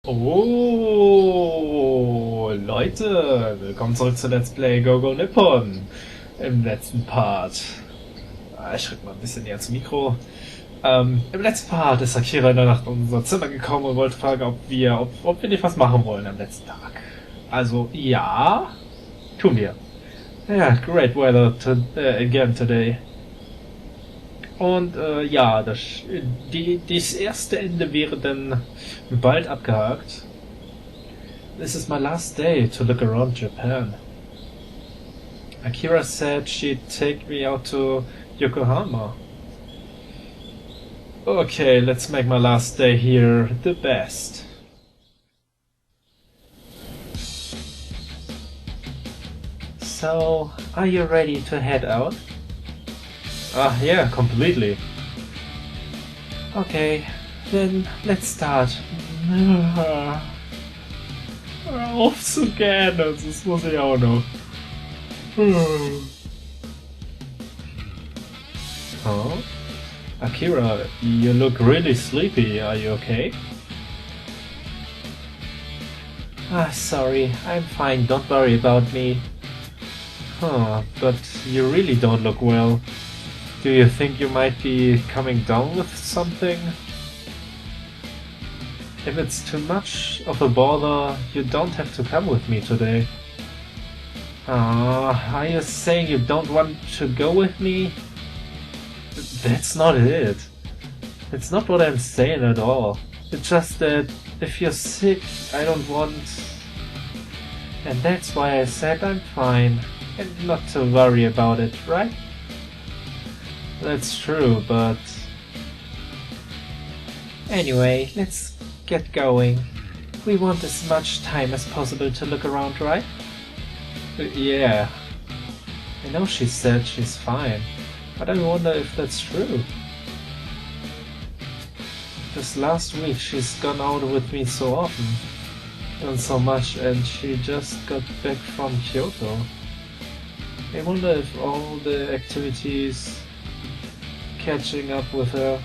Oh, Leute, willkommen zurück zu Let's Play Go Nippon. Im letzten Part. Ich rück mal ein bisschen näher zum Mikro. Im letzten Part ist Akira in der Nacht in unser Zimmer gekommen und wollte fragen, ob wir nicht was machen wollen am letzten Tag. Also, ja, tun wir. Ja, great weather again today. Und ja, das erste Ende wäre dann bald abgehakt. This is my last day to look around Japan. Akira said she'd take me out to Yokohama. Okay, let's make my last day here the best. So, are you ready to head out? Yeah, completely. Okay, then let's start. Hör auf zu gähnen, das muss ich auch noch. Huh? Akira, you look really sleepy. Are you okay? Sorry, I'm fine. Don't worry about me. Huh, but you really don't look well. Do you think you might be coming down with something? If it's too much of a bother, you don't have to come with me today. Are you saying you don't want to go with me? That's not it. It's not what I'm saying at all. It's just that if you're sick, I don't want... And that's why I said I'm fine, and not to worry about it, right? That's true, but... Anyway, let's get going. We want as much time as possible to look around, right? Yeah. I know she said she's fine, but I wonder if that's true. This last week she's gone out with me so often, done so much, and she just got back from Kyoto. I wonder if all the activities catching up with her.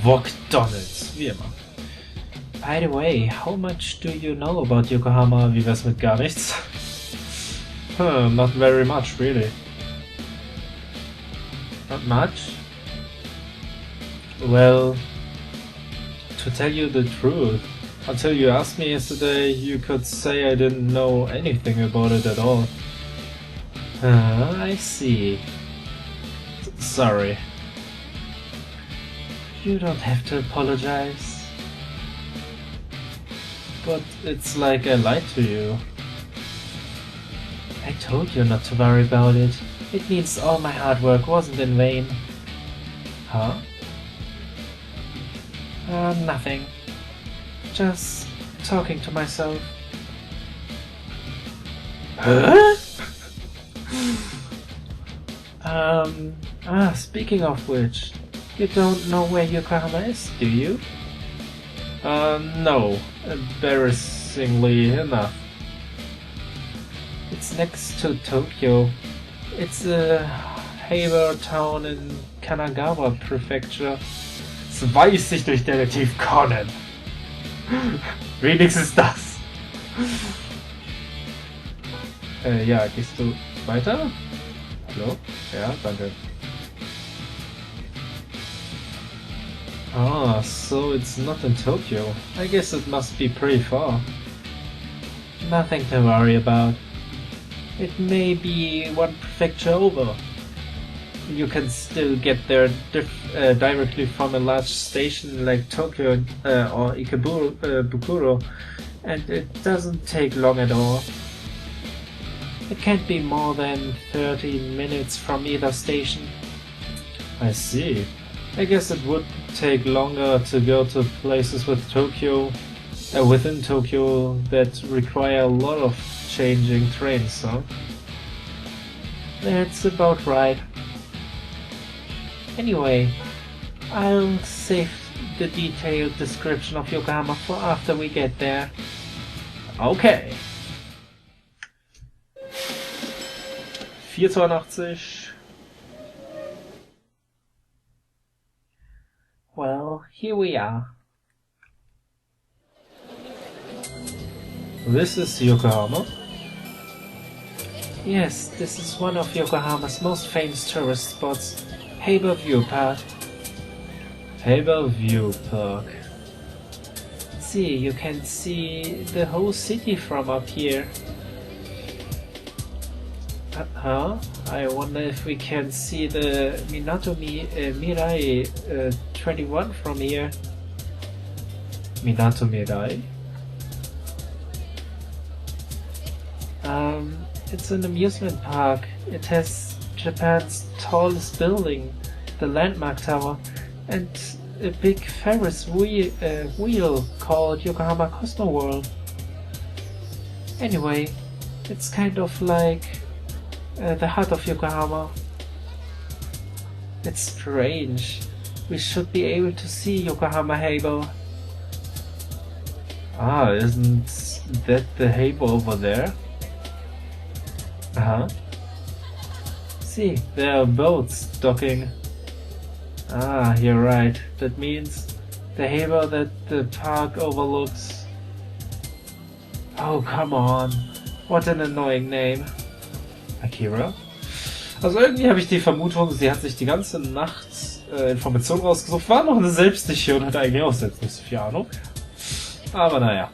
McDonald's, wie immer. By the way, how much do you know about Yokohama? Wie wär's mit gar nichts? Not very much, really. Not much? Well, to tell you the truth, until you asked me yesterday, you could say I didn't know anything about it at all. I see. Sorry. You don't have to apologize. But it's like I lied to you. I told you not to worry about it. It means all my hard work wasn't in vain. Huh? Nothing. Just talking to myself. Huh? Speaking of which, you don't know where Yokohama is, do you? No. Embarrassingly enough. It's next to Tokyo. It's a Heiber town in Kanagawa Prefecture. Das weiß ich durch Detektiv Conan. Wenigstens das. Ja, gehst du weiter? Hallo? Ja, danke. So it's not in Tokyo. I guess it must be pretty far. Nothing to worry about. It may be one prefecture over. You can still get there directly from a large station like Tokyo or Bukuro, and it doesn't take long at all. It can't be more than 30 minutes from either station. I see. I guess it would take longer to go to places within Tokyo that require a lot of changing trains, huh? That's about right. Anyway, I'll save the detailed description of Yokohama for after we get there. Okay. 482. Well, here we are. This is Yokohama. Yes, this is one of Yokohama's most famous tourist spots, Haber View Park. Haber View Park. See, you can see the whole city from up here. Huh? I wonder if we can see the Minato Mirai 21 from here. Minato Mirai? It's an amusement park. It has Japan's tallest building, the Landmark Tower, and a big Ferris wheel called Yokohama Cosmo World. Anyway, it's kind of like the heart of Yokohama. It's strange. We should be able to see Yokohama Harbor. Ah, isn't that the harbor over there? Uh-huh. See, there are boats docking. Ah, you're right. That means the harbor that the park overlooks. Oh, come on. What an annoying name. Akira? Also irgendwie habe ich die Vermutung, sie hat sich die ganze Nacht Informationen rausgesucht, war noch eine selbstsicher und hatte eigentlich auch selbst nicht so viel Ahnung. Aber naja.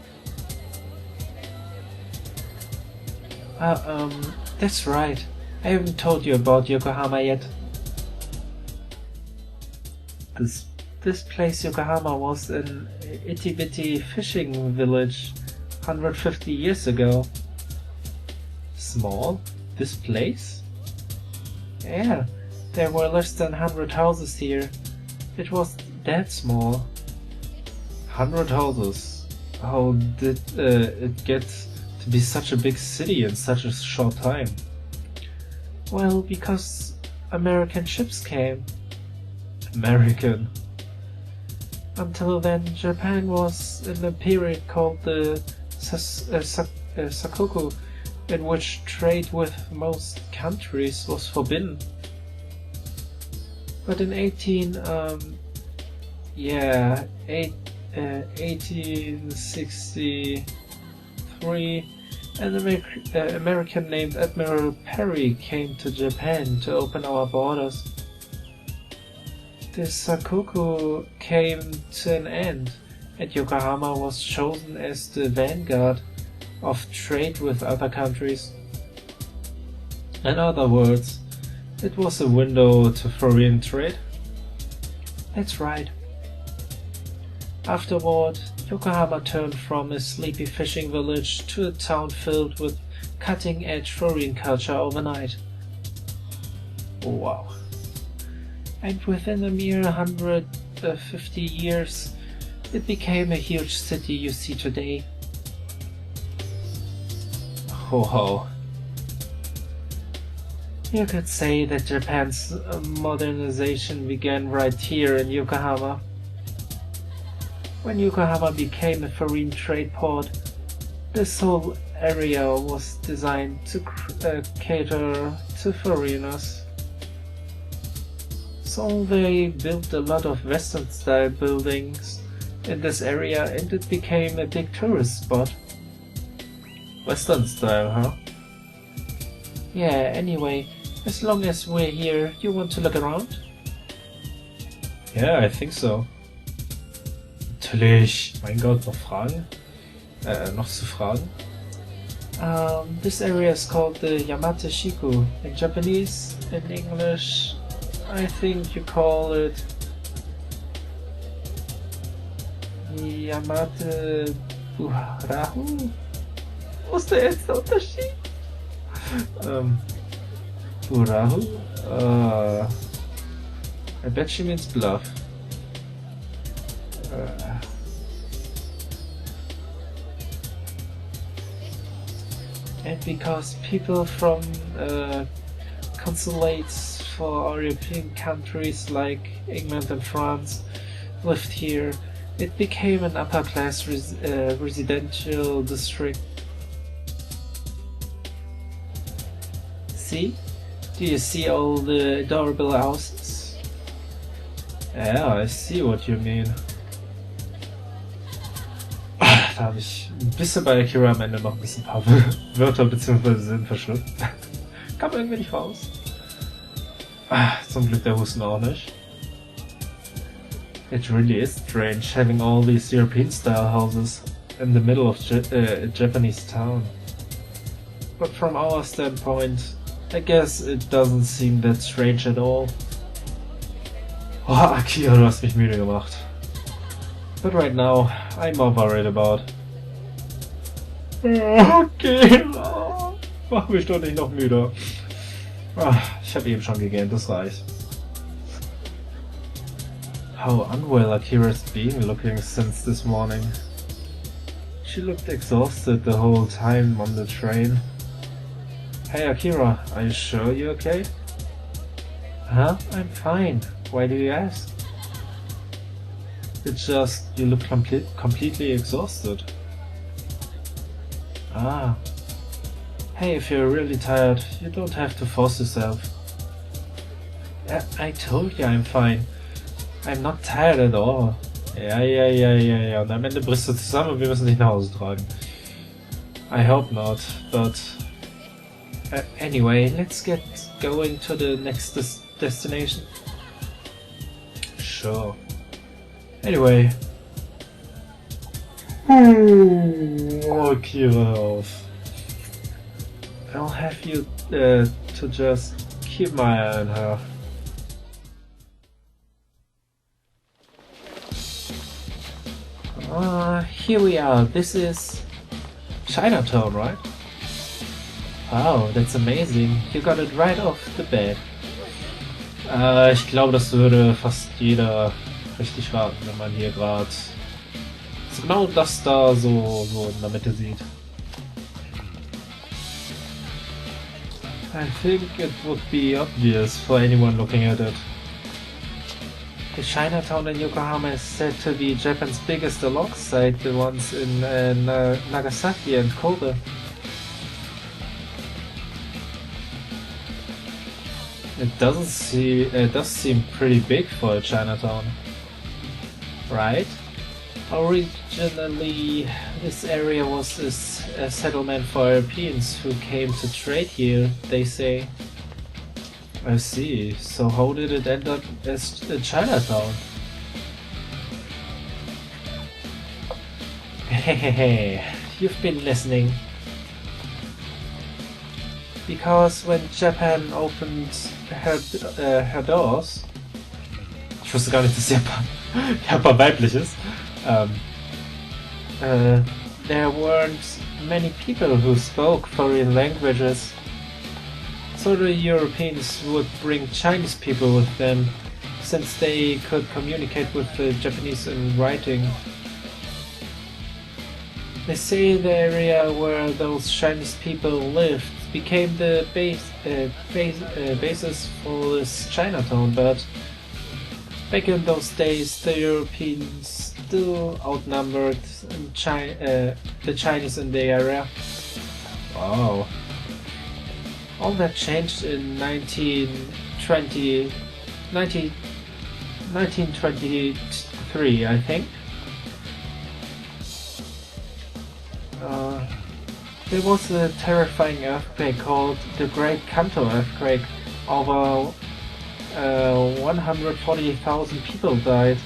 That's right. I haven't told you about Yokohama yet. This place Yokohama was an itty-bitty fishing village 150 years ago. Small? This place? Yeah, there were less than 100 houses here. It was that small. 100 houses? How did it get to be such a big city in such a short time? Well, because American ships came. American? Until then, Japan was in a period called the Sakoku, in which trade with most countries was forbidden. But in 1863, an American named Admiral Perry came to Japan to open our borders. The Sakoku came to an end, and Yokohama was chosen as the vanguard of trade with other countries. In other words, it was a window to foreign trade? That's right. Afterward, Yokohama turned from a sleepy fishing village to a town filled with cutting-edge foreign culture overnight. Wow. And within a mere 150 years, it became a huge city you see today. Wow. You could say that Japan's modernization began right here in Yokohama. When Yokohama became a foreign trade port, this whole area was designed to cater to foreigners. So they built a lot of Western-style buildings in this area, and it became a big tourist spot. Western style, huh? Yeah, anyway, as long as we're here, you want to look around? Yeah, I think so. Natürlich. Mein Gott, noch Fragen? Noch zu fragen? This area is called the Yamate Shiku. In Japanese, in English, I think you call it Yamate Burahu? Was ist der jetzt der Unterschied? Burahu? I bet she means bluff. And because people from consulates for European countries like England and France lived here, it became an upper-class residential district. See? Do you see all the adorable houses? Yeah, I see what you mean. Da habe ich ein bisschen bei Akira am Ende noch ein bisschen paar Wörter bzw. Sinn verschluckt. Kam irgendwie nicht raus. Zum Glück der Husten auch nicht. It really is strange having all these European-style houses in the middle of a Japanese town. But from our standpoint, I guess it doesn't seem that strange at all. Oh, Akira, du hast mich müde gemacht. But right now, I'm more worried about. Okay, mach mich doch nicht noch müde. Ich habe eben schon gegähnt, das reicht. How unwell Akira's been looking since this morning. She looked exhausted the whole time on the train. Hey Akira, are you sure you're okay? Huh? I'm fine. Why do you ask? It's just, you look completely exhausted. Ah. Hey, if you're really tired, you don't have to force yourself. I told you I'm fine. I'm not tired at all. Ja. Und am Ende brichst du zusammen und wir müssen dich nach Hause tragen. I hope not, but... anyway, let's get going to the next destination. Sure. Anyway. Oh, Kira, auf. I'll have you to just keep my eye on her. Here we are. This is Chinatown, right? Wow, that's amazing. You got it right off the bat. Ich glaube, das würde fast jeder richtig raten, wenn man hier gerade so genau das da so in der Mitte sieht. I think it would be obvious for anyone looking at it. The Chinatown in Yokohama is said to be Japan's biggest alongside the ones in Nagasaki and Kobe. It does seem pretty big for a Chinatown, right? Originally, this area was a settlement for Europeans who came to trade here, they say. I see. So how did it end up as a Chinatown? Hehehe, you've been listening. Because when Japan opened her doors... Ich wusste gar nicht, dass Japan weiblich ist. There weren't many people who spoke foreign languages. So the Europeans would bring Chinese people with them, since they could communicate with the Japanese in writing. They say the area where those Chinese people lived became the basis for this Chinatown, but back in those days the Europeans still outnumbered the Chinese in the area. Wow. All that changed in 1923, I think. There was a terrifying earthquake called the Great Kanto Earthquake. Over 140,000 people died.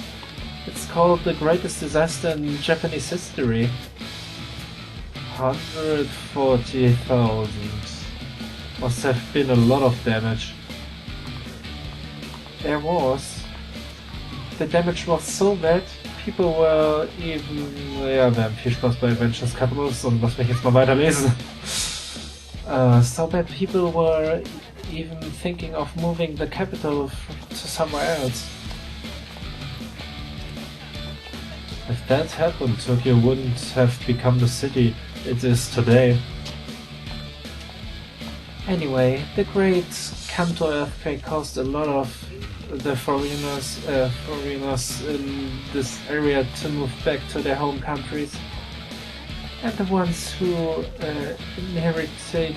It's called the greatest disaster in Japanese history. 140,000. Must have been a lot of damage. There was. The damage was so bad, people were even... Ja, wir haben viel Spaß bei Adventures Capitals und lass mich jetzt mal weiterlesen. So bad people were even thinking of moving the capital to somewhere else. If that happened, Tokyo wouldn't have become the city it is today. Anyway, the Great Kanto earthquake caused a lot of the foreigners in this area to move back to their home countries, and the ones who inherited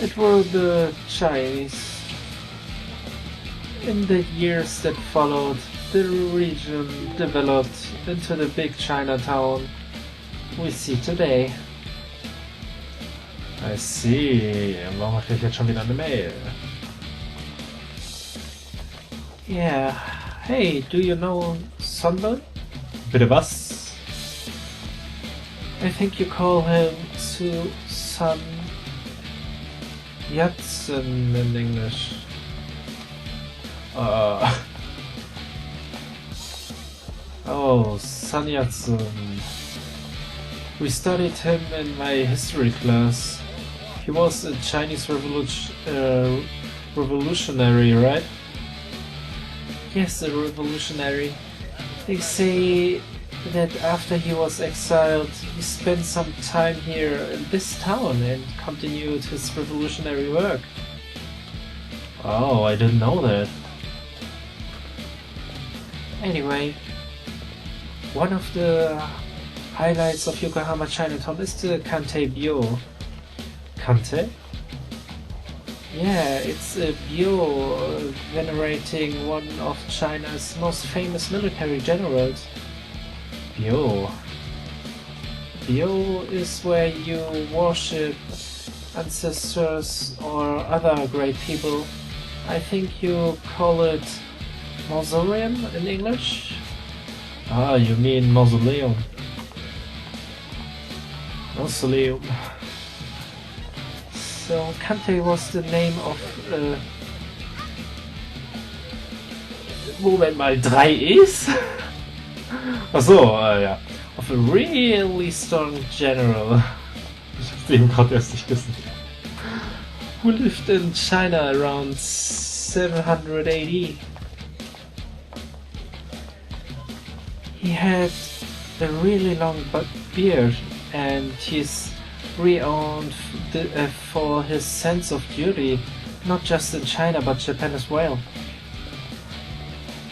it were the Chinese. In the years that followed, the region developed into the big Chinatown we see today. I see. Warum kriege ich jetzt schon wieder eine Mail? Yeah. Hey, do you know Sunburn? Bitte was? I think you call him Sun Yatsen in English. Oh, Sun Yat-sen. We studied him in my history class. He was a Chinese revolutionary, right? Yes, a revolutionary. They say that after he was exiled, he spent some time here in this town and continued his revolutionary work. Oh, I didn't know that. Anyway, one of the highlights of Yokohama Chinatown is the Kantei Byo. Kante? Yeah, it's a byo venerating one of China's most famous military generals. Bio. Byo is where you worship ancestors or other great people. I think you call it mausoleum in English? Ah, you mean mausoleum. Mausoleum. So Kantei was the name of Moment mal, 3 E's? Achso, ja. Of a really strong general. Ich hab's eben gerade erst nicht gesehen. who lived in China around 700 AD. He had a really long beard and he's renowned for his sense of duty, not just in China but Japan as well.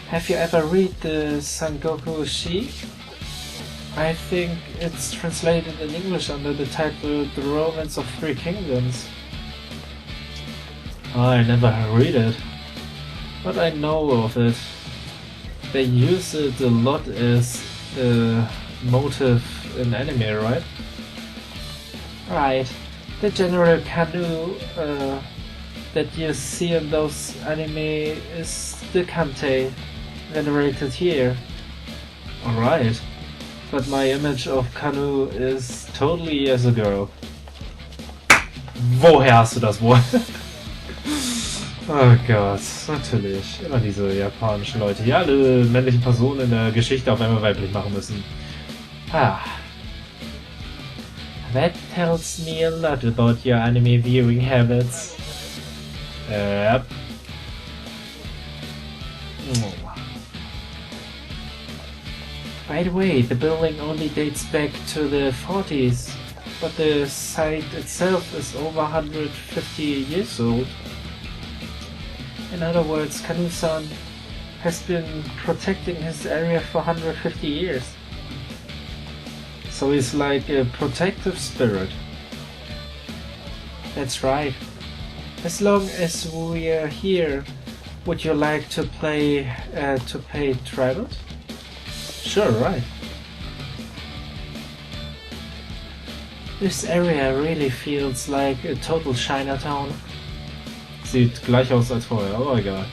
Have you ever read the Sangoku Shi? I think it's translated in English under the title The Romance of Three Kingdoms. I never read it. But I know of it. They use it a lot as a motive in anime, right? Right. The general canoe that you see in those anime is the Kantei, venerated here. Alright. But my image of Kanu is totally as a girl. Woher hast du das wohl? Oh Gott, natürlich. Immer diese japanischen Leute, die alle männlichen Personen in der Geschichte auf einmal weiblich machen müssen. Ah. That tells me a lot about your anime viewing habits. Yep. By the way, the building only dates back to the 40s, but the site itself is over 150 years old. In other words, Kanu-san has been protecting his area for 150 years. So he's like a protective spirit. That's right. As long as we are here, would you like to pay tribute? Sure, right. This area really feels like a total Chinatown. Sieht gleich aus als vorher, aber egal.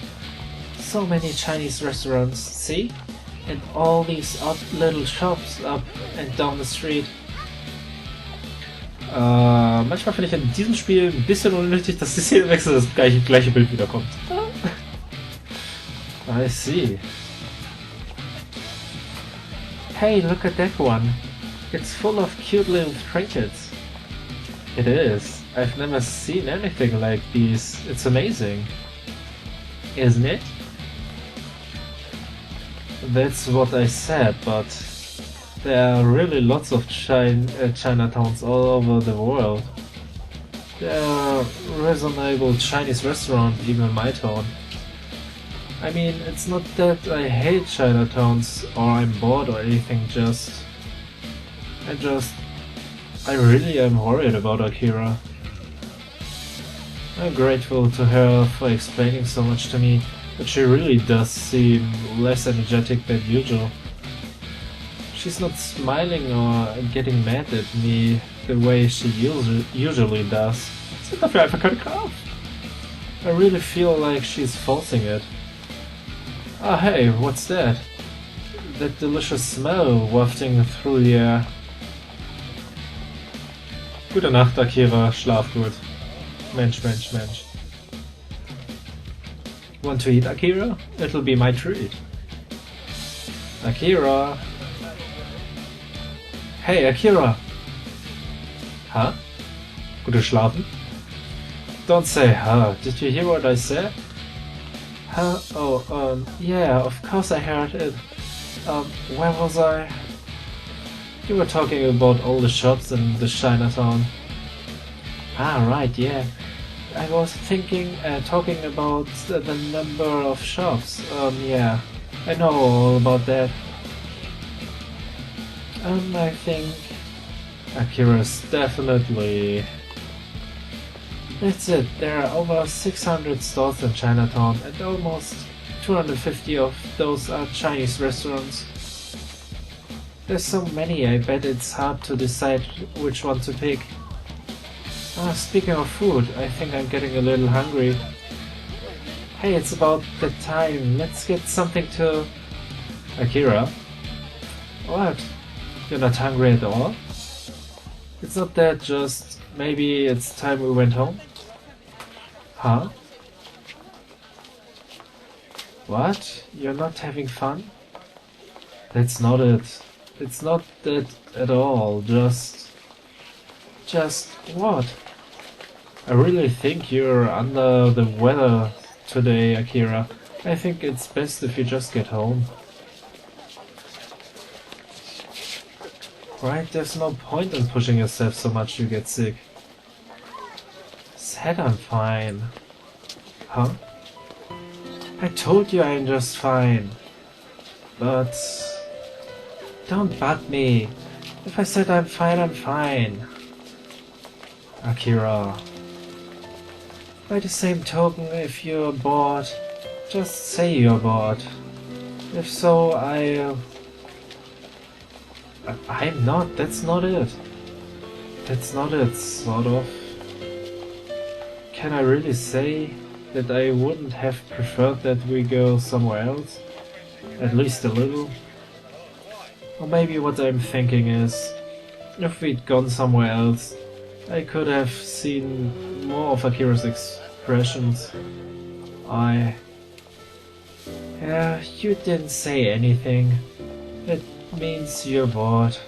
So many Chinese restaurants, see? And all these odd little shops up and down the street. Manchmal finde ich in diesem Spiel ein bisschen unnötig, dass die Szenenwechsel das gleiche Bild wiederkommt. I see. Hey, look at that one. It's full of cute little trinkets. It is. I've never seen anything like these. It's amazing. Isn't it? That's what I said, but there are really lots of Chinatowns all over the world. There are reasonable Chinese restaurants even in my town. I mean, it's not that I hate Chinatowns or I'm bored or anything, I really am worried about Akira. I'm grateful to her for explaining so much to me, but she really does seem less energetic than usual. She's not smiling or getting mad at me the way she usually does. Sind dafür einfach keine Kraft. I really feel like she's forcing it. Ah, hey, what's that? That delicious smell wafting through the air. Gute Nacht, Akira. Schlaf gut. Mensch, Mensch, Mensch. Want to eat, Akira? It'll be my treat. Akira! Hey, Akira! Huh? Gute Schlafen? Don't say huh. Did you hear what I said? Huh? Oh, yeah, of course I heard it. Where was I? You were talking about all the shops in the Chinatown. Ah, right, yeah. I was talking about the number of shops. Yeah, I know all about that. I think Akira's definitely... That's it, there are over 600 stores in Chinatown and almost 250 of those are Chinese restaurants. There's so many, I bet it's hard to decide which one to pick. Speaking of food, I think I'm getting a little hungry. Hey, it's about the time. Let's get something to... Akira? What? You're not hungry at all? It's not that, just maybe it's time we went home? Huh? What? You're not having fun? That's not it. It's not that at all, just what? I really think you're under the weather today, Akira. I think it's best if you just get home. Right, there's no point in pushing yourself so much you get sick. Said I'm fine. Huh? I told you I'm just fine. But... don't bug me. If I said I'm fine, I'm fine. Akira. By the same token, if you're bored, just say you're bored. If so, I'm not, that's not it. That's not it, sort of. Can I really say that I wouldn't have preferred that we go somewhere else? At least a little? Or maybe what I'm thinking is, if we'd gone somewhere else, I could have seen more of Akira's expressions. Yeah, you didn't say anything. It means you're bored.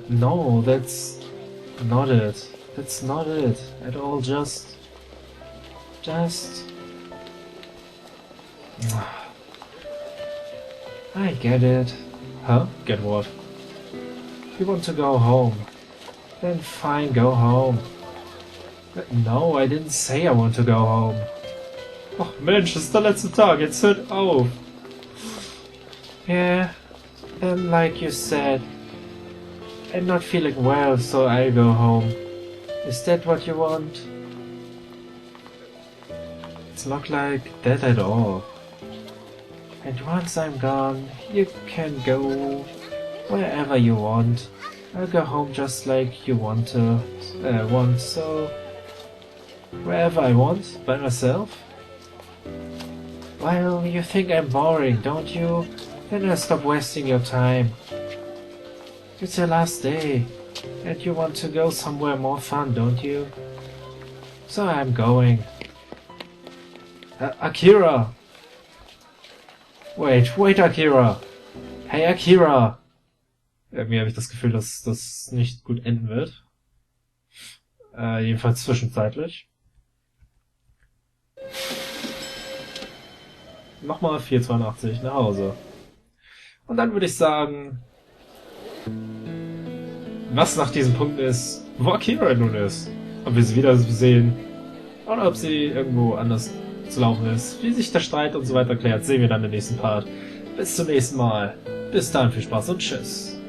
No, that's not it. That's not it at all, just... I get it. Huh? Get what? You want to go home. Then fine, go home. No, I didn't say I want to go home. Ach Mensch, das ist der letzte Tag, jetzt hört auf. Yeah, and like you said, I'm not feeling well, so I'll go home. Is that what you want? It's not like that at all. And once I'm gone, you can go wherever you want. I'll go home just like you want, so wherever I want, by myself. Well, you think I'm boring, don't you? Then I'll stop wasting your time. It's your last day, and you want to go somewhere more fun, don't you? So I'm going. Akira! Wait, Akira! Hey, Akira! Irgendwie habe ich das Gefühl, dass das nicht gut enden wird. Jedenfalls zwischenzeitlich. Nochmal 4,82 nach Hause. Und dann würde ich sagen, was nach diesem Punkt ist, wo Akira nun ist. Ob wir sie wieder sehen oder ob sie irgendwo anders zu laufen ist. Wie sich der Streit und so weiter klärt, sehen wir dann im nächsten Part. Bis zum nächsten Mal. Bis dann, viel Spaß und tschüss.